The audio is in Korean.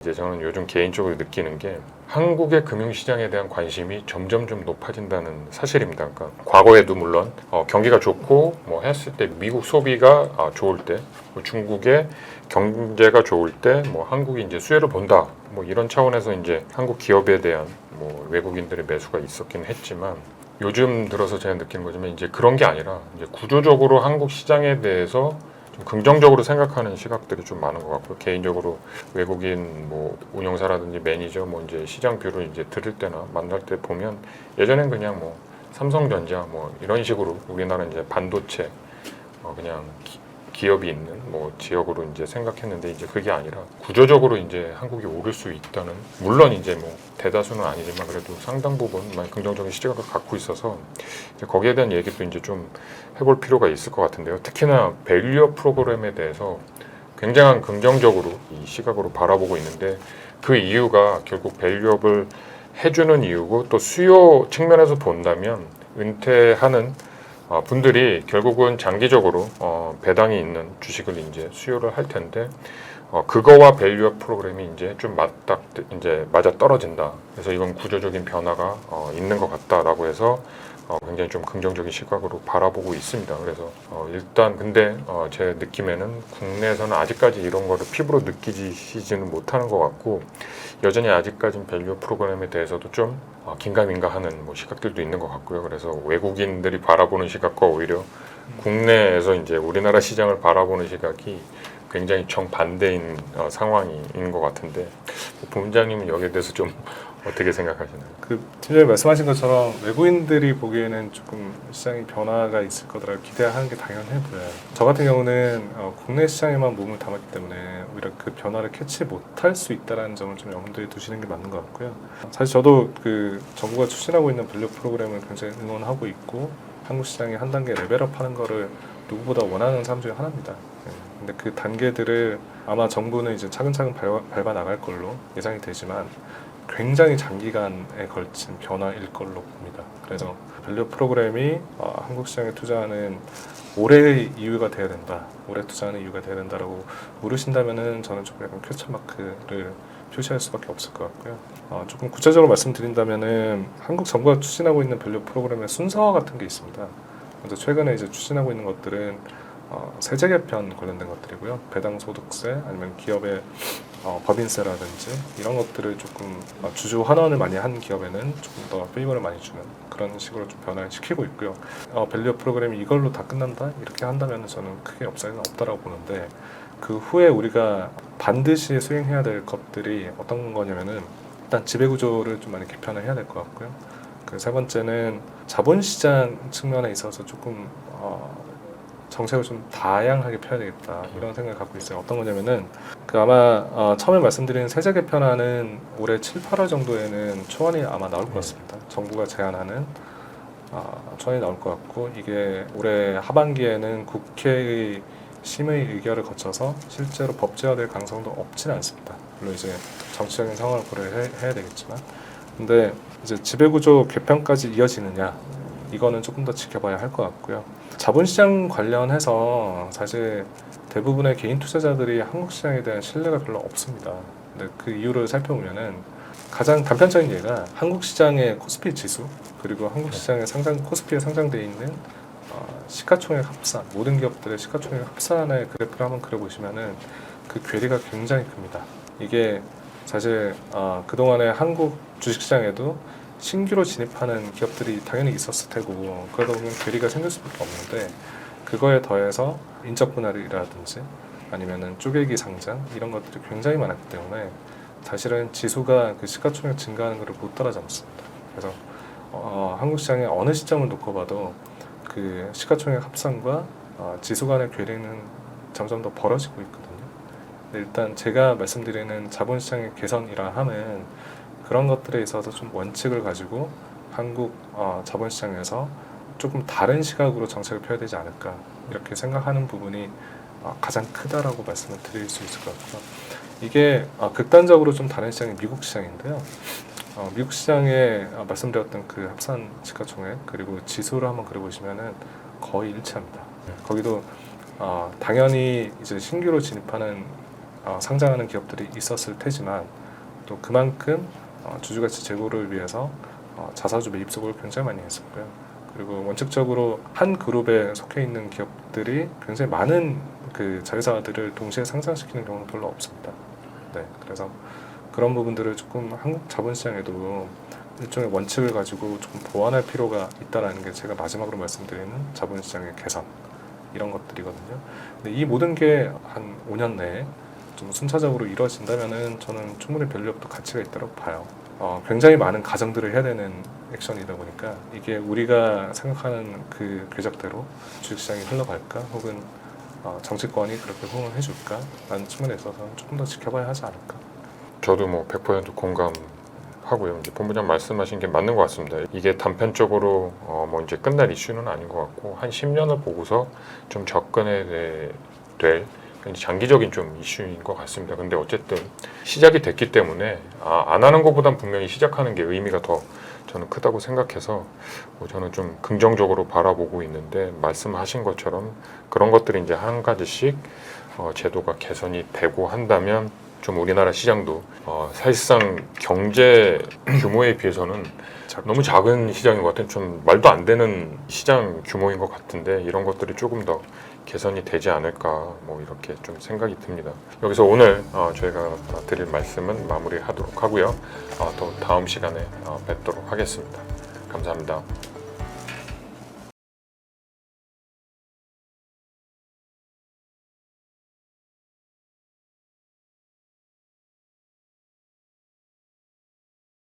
이제 저는 요즘 개인적으로 느끼는 게 한국의 금융시장에 대한 관심이 점점 좀 높아진다는 사실입니다. 그러니까 과거에도 물론 경기가 좋고 뭐 했을 때 미국 소비가 좋을 때, 중국의 경제가 좋을 때 뭐 한국이 이제 수혜를 본다. 뭐 이런 차원에서 이제 한국 기업에 대한 뭐 외국인들의 매수가 있었긴 했지만 요즘 들어서 제가 느끼는 거지만 이제 그런 게 아니라 이제 구조적으로 한국 시장에 대해서 좀 긍정적으로 생각하는 시각들이 좀 많은 것 같고요. 개인적으로 외국인 뭐 운영사라든지 매니저 뭐 이제 시장 뷰를 이제 들을 때나 만날 때 보면 예전엔 그냥 뭐 삼성전자 뭐 이런 식으로 우리나라 이제 반도체 그냥 기업이 있는 뭐 지역으로 이제 생각했는데 이제 그게 아니라 구조적으로 이제 한국이 오를 수 있다는, 물론 이제 뭐 대다수는 아니지만 그래도 상당 부분 많이 긍정적인 시각을 갖고 있어서 이제 거기에 대한 얘기도 이제 좀 해볼 필요가 있을 것 같은데요. 특히나 밸류업 프로그램에 대해서 굉장한 긍정적으로 이 시각으로 바라보고 있는데 그 이유가 결국 밸류업을 해주는 이유고 또 수요 측면에서 본다면 은퇴하는 분들이 결국은 장기적으로 배당이 있는 주식을 이제 수요를 할 텐데 그거와 밸류업 프로그램이 이제 좀 맞아 떨어진다. 그래서 이건 구조적인 변화가 있는 것 같다라고 해서 굉장히 좀 긍정적인 시각으로 바라보고 있습니다. 그래서 일단 근데 제 느낌에는 국내에서는 아직까지 이런 거를 피부로 느끼지는 못하는 것 같고 여전히 아직까지는 밸류 프로그램에 대해서도 좀 긴가민가하는 뭐 시각들도 있는 것 같고요. 그래서 외국인들이 바라보는 시각과 오히려 국내에서 이제 우리나라 시장을 바라보는 시각이 굉장히 정반대인 상황인 것 같은데 본부장님은 여기에 대해서 좀 어떻게 생각하시나요? 그 팀장님 말씀하신 것처럼 외국인들이 보기에는 조금 시장의 변화가 있을 거라고 기대하는 게 당연해 보여요. 저 같은 경우는 국내 시장에만 몸을 담았기 때문에 오히려 그 변화를 캐치 못할 수 있다는 점을 좀 염두에 두시는 게 맞는 것 같고요. 사실 저도 그 정부가 추진하고 있는 밸류 프로그램을 굉장히 응원하고 있고 한국 시장이 한 단계 레벨업하는 거를 누구보다 원하는 사람 중에 하나입니다. 근데 그 단계들을 아마 정부는 이제 차근차근 밟아 나갈 걸로 예상이 되지만 굉장히 장기간에 걸친 변화일 걸로 봅니다. 그래서 밸류 프로그램이 한국 시장에 투자하는 올해의 이유가 돼야 된다, 올해 투자하는 이유가 돼야 된다라고 물으신다면은 저는 조금 약간 퀘스천 마크를 표시할 수밖에 없을 것 같고요. 조금 구체적으로 말씀드린다면은 한국 정부가 추진하고 있는 밸류 프로그램의 순서 같은 게 있습니다. 먼저 최근에 이제 추진하고 있는 것들은 세제 개편 관련된 것들이고요. 배당 소득세 아니면 기업의 법인세라든지 이런 것들을 조금 주주 환원을 많이 한 기업에는 조금 더 페이버를 많이 주는 그런 식으로 좀 변화를 시키고 있고요. 밸류 프로그램이 이걸로 다 끝난다 이렇게 한다면 저는 크게 업사이드는 없다라고 보는데 그 후에 우리가 반드시 수행해야 될 것들이 어떤 거냐면은 일단 지배구조를 좀 많이 개편을 해야 될 것 같고요. 그 세 번째는 자본시장 측면에 있어서 조금 정책을 좀 다양하게 펴야 되겠다 이런 생각을 갖고 있어요. 어떤 거냐면은 그 아마 처음에 말씀드린 세제 개편안은 올해 7, 8월 정도에는 초안이 아마 나올 것 같습니다. 정부가 제안하는 초안이 나올 것 같고 이게 올해 하반기에는 국회의 심의 의결을 거쳐서 실제로 법제화될 가능성도 없지는 않습니다. 물론 이제 정치적인 상황을 고려해야 되겠지만 근데 이제 지배구조 개편까지 이어지느냐 이거는 조금 더 지켜봐야 할 것 같고요. 자본시장 관련해서 사실 대부분의 개인 투자자들이 한국 시장에 대한 신뢰가 별로 없습니다. 근데 그 이유를 살펴보면은 가장 단편적인 예가 한국 시장의 코스피 지수 그리고 한국 시장의 코스피에 상장되어 있는 시가총액 합산, 모든 기업들의 시가총액 합산의 그래프를 한번 그려보시면은 그 괴리가 굉장히 큽니다. 이게 사실 그동안에 한국 주식시장에도 신규로 진입하는 기업들이 당연히 있었을 테고 그러다 보면 괴리가 생길 수밖에 없는데 그거에 더해서 인적 분할이라든지 아니면은 쪼개기 상장 이런 것들이 굉장히 많았기 때문에 사실은 지수가 그 시가총액 증가하는 것을 못 따라잡습니다. 그래서 한국 시장의 어느 시점을 놓고 봐도 그 시가총액 합산과 지수 간의 괴리는 점점 더 벌어지고 있거든요. 일단 제가 말씀드리는 자본시장의 개선이라 함은 그런 것들에 있어서 좀 원칙을 가지고 한국 자본시장에서 조금 다른 시각으로 정책을 펴야 되지 않을까 이렇게 생각하는 부분이 가장 크다라고 말씀을 드릴 수 있을 것 같고요. 이게 극단적으로 좀 다른 시장이 미국 시장인데요. 미국 시장에 말씀드렸던 그 합산 시가총액 그리고 지수를 한번 그려보시면은 거의 일치합니다. 거기도 당연히 이제 신규로 진입하는 상장하는 기업들이 있었을 테지만 또 그만큼 주주가치 제고를 위해서 자사주 매입 수급을 굉장히 많이 했었고요. 그리고 원칙적으로 한 그룹에 속해 있는 기업들이 굉장히 많은 그 자회사들을 동시에 상장시키는 경우는 별로 없습니다. 네, 그래서 그런 부분들을 조금 한국 자본시장에도 일종의 원칙을 가지고 조금 보완할 필요가 있다는 게 제가 마지막으로 말씀드리는 자본시장의 개선 이런 것들이거든요. 근데 이 모든 게 한 5년 내에 좀 순차적으로 이루어진다면은 저는 충분히 밸류업도 가치가 있다고 봐요. 굉장히 많은 가정들을 해야 되는 액션이다 보니까 이게 우리가 생각하는 그 궤적대로 주식시장이 흘러갈까 혹은 정치권이 그렇게 호응을 해줄까 라는 측면에 있어서는 조금 더 지켜봐야 하지 않을까. 저도 뭐 100% 공감하고요. 이제 본부장 말씀하신 게 맞는 것 같습니다. 이게 단편적으로 뭐 이제 끝날 이슈는 아닌 것 같고 한 10년을 보고서 좀 접근해 될 장기적인 좀 이슈인 것 같습니다. 근데 어쨌든 시작이 됐기 때문에 안 하는 것보단 분명히 시작하는 게 의미가 더 저는 크다고 생각해서 저는 좀 긍정적으로 바라보고 있는데 말씀하신 것처럼 그런 것들이 이제 한 가지씩 제도가 개선이 되고 한다면 좀 우리나라 시장도 사실상 경제 규모에 비해서는 너무 작은 시장인 것 같은 좀 말도 안 되는 시장 규모인 것 같은데 이런 것들이 조금 더 개선이 되지 않을까 뭐 이렇게 좀 생각이 듭니다. 여기서 오늘 저희가 드릴 말씀은 마무리하도록 하고요. 또 다음 시간에 뵙도록 하겠습니다. 감사합니다.